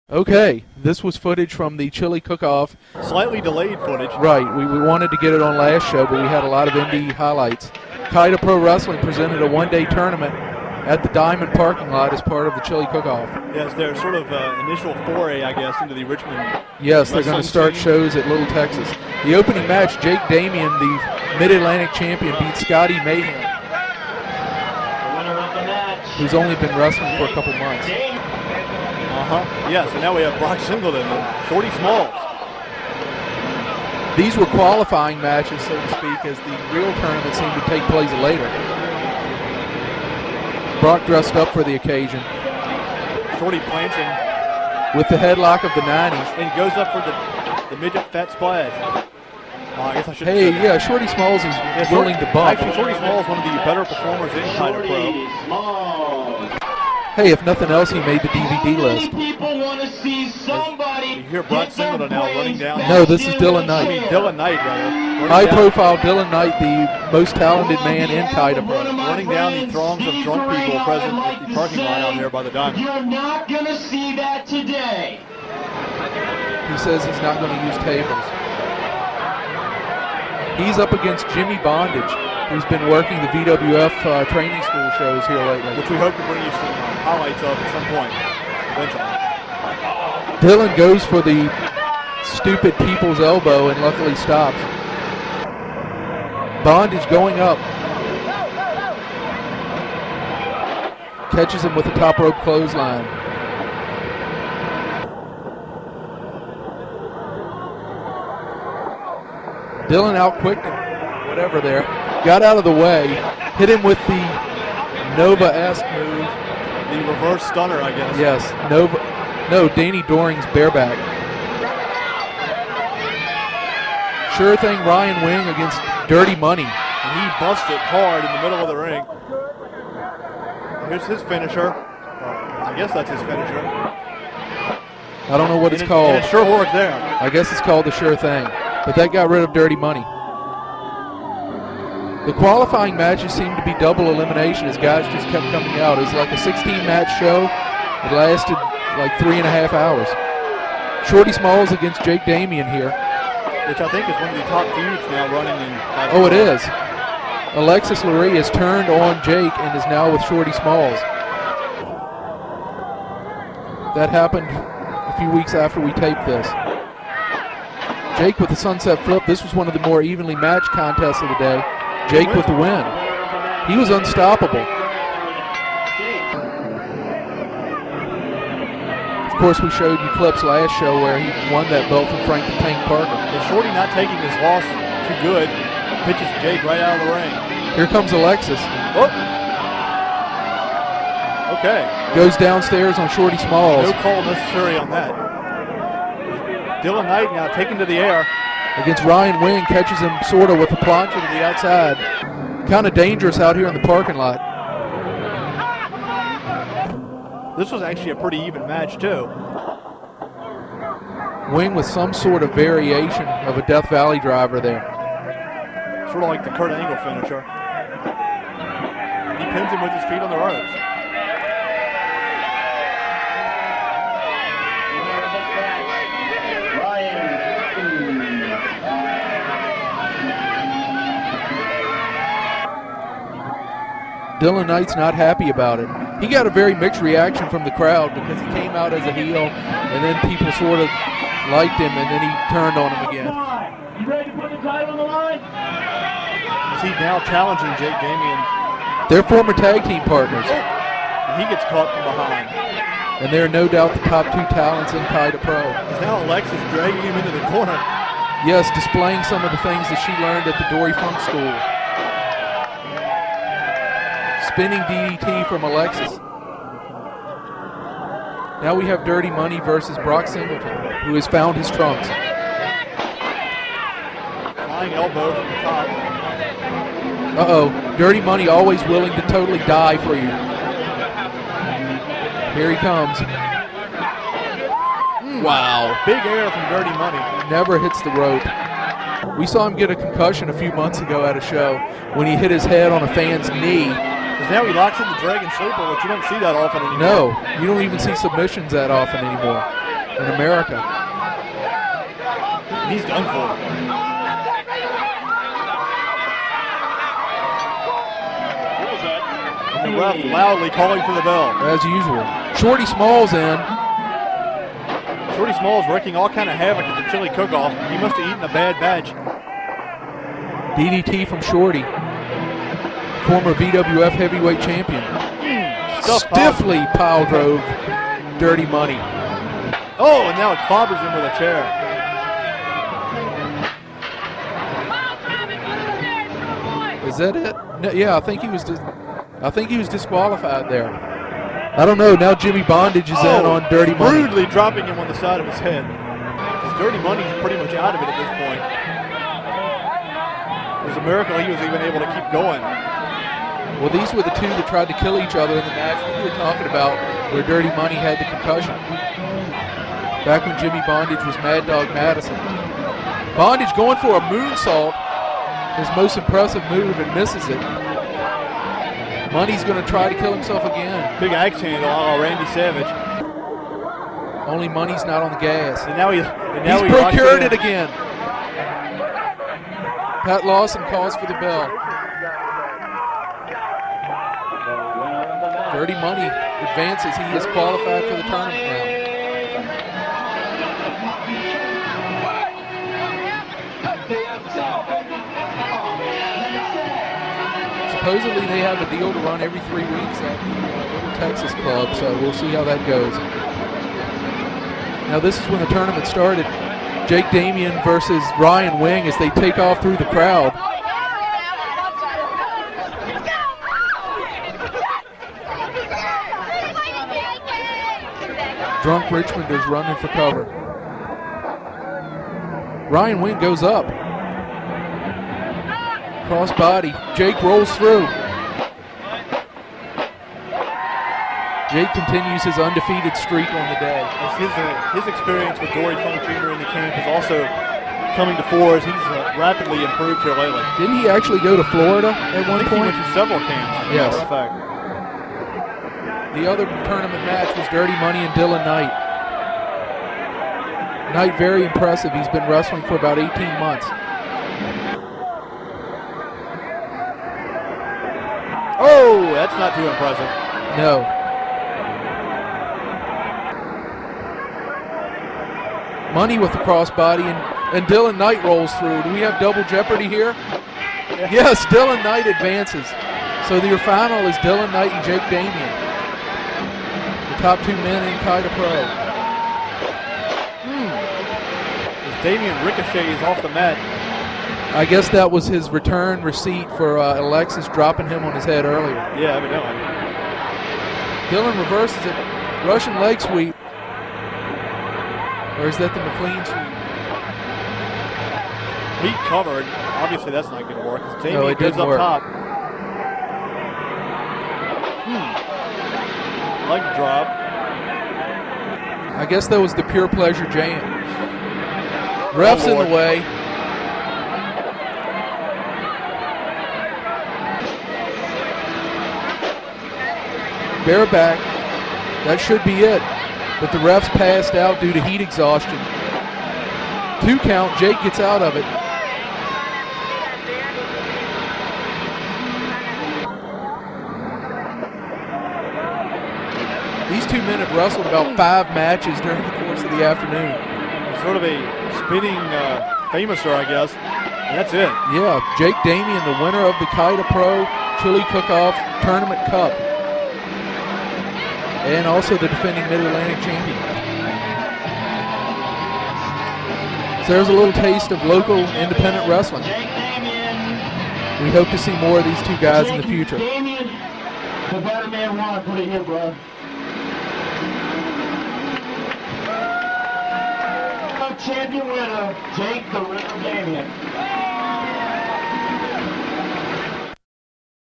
Okay, this was footage from the Chili Cook-Off. Slightly delayed footage. Right, we wanted to get it on last show, but we had a lot of indie highlights. KYDA Pro Wrestling presented a one-day tournament at the Diamond parking lot as part of the Chili Cook-Off. Yes, their sort of initial foray, I guess, into the Richmond. Yes, they're going to start shows at Little Texas. The opening match, Jake Damian, the Mid-Atlantic champion, beat Scotty Mayhem, who's only been wrestling for a couple months. Yes, and now we have Brock Singleton and Shorty Smalls. These were qualifying matches, so to speak, as the real tournament seemed to take place later. Brock dressed up for the occasion. Shorty plants him with the headlock of the 90s. And goes up for the midget fat splash. I guess I should. Hey, yeah, Shorty Smalls is willing to bump. Actually, Shorty Smalls is one of the better performers in KYDA Pro. Hey, if nothing else, he made the DVD list. People want to see somebody. You hear Brock Singleton now running down. No, this is Dylan Knight. I mean, Dylan Knight, rather. High-profile Dylan Knight, the most talented man in KYDA Pro. Running down the throngs of drunk people present at the parking lot out here by the Diamond. You're not going to see that today. He says he's not going to use tables. He's up against Jimmy Bondage, who's been working the VWF training school shows here lately. Which we hope to bring you some highlights of at some point eventually. Dylan goes for the stupid people's elbow and luckily stops. Bondage going up. Catches him with the top rope clothesline. Dylan outquicked him, whatever there. Got out of the way, hit him with the Nova-esque move. The reverse stunner, I guess. Yes, Danny Doring's bareback. Sure thing, Ryan Wing against Dirty Money. And he busted hard in the middle of the ring. Here's his finisher. I guess that's his finisher. I don't know what it's called. And it sure worked there. I guess it's called the Sure Thing. But that got rid of Dirty Money. The qualifying matches seemed to be double elimination as guys just kept coming out. It was like a 16-match show. It lasted like 3.5 hours. Shorty Smalls against Jake Damian here. Which I think is one of the top feuds now running in KYDA. Oh, it is. Alexis Lurie has turned on Jake and is now with Shorty Smalls. That happened a few weeks after we taped this. Jake with the sunset flip. This was one of the more evenly matched contests of the day. Jake with the win. He was unstoppable. Of course, we showed you clips last show where he won that belt from Frank the Tank Parker. And Shorty not taking his loss too good. Pitches Jake right out of the ring. Here comes Alexis. Oh. Okay. Goes downstairs on Shorty Smalls. No call necessary on that. Dylan Knight now taken to the air. Against Ryan Wing, catches him sort of with a plancha to the outside. Kind of dangerous out here in the parking lot. This was actually a pretty even match too. Wing with some sort of variation of a Death Valley driver there. Sort of like the Kurt Angle finisher. He pins him with his feet on the ropes. Dylan Knight's not happy about it. He got a very mixed reaction from the crowd because he came out as a heel and then people sort of liked him and then he turned on him again. You ready to put the title on the line? Is he now challenging Jake Damian? They're former tag team partners. And he gets caught from behind. And they're no doubt the top two talents in KYDA Pro. Is now Alexis dragging him into the corner. Yes, displaying some of the things that she learned at the Dory Funk School. Spinning DDT from Alexis. Now we have Dirty Money versus Brock Singleton, who has found his trunks. Flying elbow from the top. Uh-oh, Dirty Money always willing to totally die for you. Here he comes. Wow. Big air from Dirty Money. Never hits the rope. We saw him get a concussion a few months ago at a show when he hit his head on a fan's knee. Because now he locks in the Dragon Sleeper, which you don't see that often anymore. No, you don't even see submissions that often anymore. in America. He's done for. And the ref loudly calling for the bell. As usual. Shorty Smalls in. Shorty Smalls wreaking all kind of havoc at the chili cook-off. He must have eaten a bad batch. DDT from Shorty. Former BWF heavyweight champion. Stiffly pile drove Dirty Money. Oh, and now it clobbers him with a chair. Is that it? No, yeah, I think he was disqualified there. I don't know. Now Jimmy Bondage is in on Dirty Money. Rudely dropping him on the side of his head. Because Dirty Money's pretty much out of it at this point. It was a miracle he was even able to keep going. Well, these were the two that tried to kill each other in the match we were talking about where Dirty Money had the concussion. Back when Jimmy Bondage was Mad Dog Madison. Bondage going for a moonsault, his most impressive move, and misses it. Money's going to try to kill himself again. Big axe handle on Randy Savage. Only Money's not on the gas. And now he's procured it again. Pat Lawson calls for the bell. Dirty Money advances. He is qualified for the tournament now. Supposedly they have a deal to run every 3 weeks at the Little Texas Club, so we'll see how that goes. Now this is when the tournament started. Jake Damian versus Ryan Wing as they take off through the crowd. Drunk Richmond is running for cover. Ryan Wing goes up. Cross body. Jake rolls through. Jake continues his undefeated streak on the day. His experience with Dory Funk Jr. in the camp is also coming to fore as he's rapidly improved here lately. Didn't he actually go to Florida at one point? He went to several camps. Yes. In fact. The other tournament match was Dirty Money and Dylan Knight. Knight very impressive. He's been wrestling for about 18 months. Oh, that's not too impressive. No. Money with the crossbody, and Dylan Knight rolls through. Do we have double jeopardy here? Yeah. Yes, Dylan Knight advances. So your final is Dylan Knight and Jake Damian. The top two men in KYDA Pro. As Damian ricochets off the mat. I guess that was his return receipt for Alexis dropping him on his head earlier. Yeah, evidently. Dylan reverses it. Russian leg sweep. Or is that the McLean sweep? Meat covered. Obviously that's not going to work. No, it goes didn't up work. top. Leg drop. I guess that was the Pure Pleasure Jam. Ref's in the way. Bareback. That should be it. But the ref's passed out due to heat exhaustion. 2 count. Jake gets out of it. These two men have wrestled about 5 matches during the course of the afternoon. Sort of a spinning famouser, I guess. And that's it. Yeah, Jake Damian, the winner of the KYDA Pro Chili Cook-Off Tournament Cup. And also the defending Mid-Atlantic champion. So there's a little taste of local independent wrestling. We hope to see more of these two guys in the future. Damian, the better man want to put it here, bro. Champion winner, Jake the River Damian.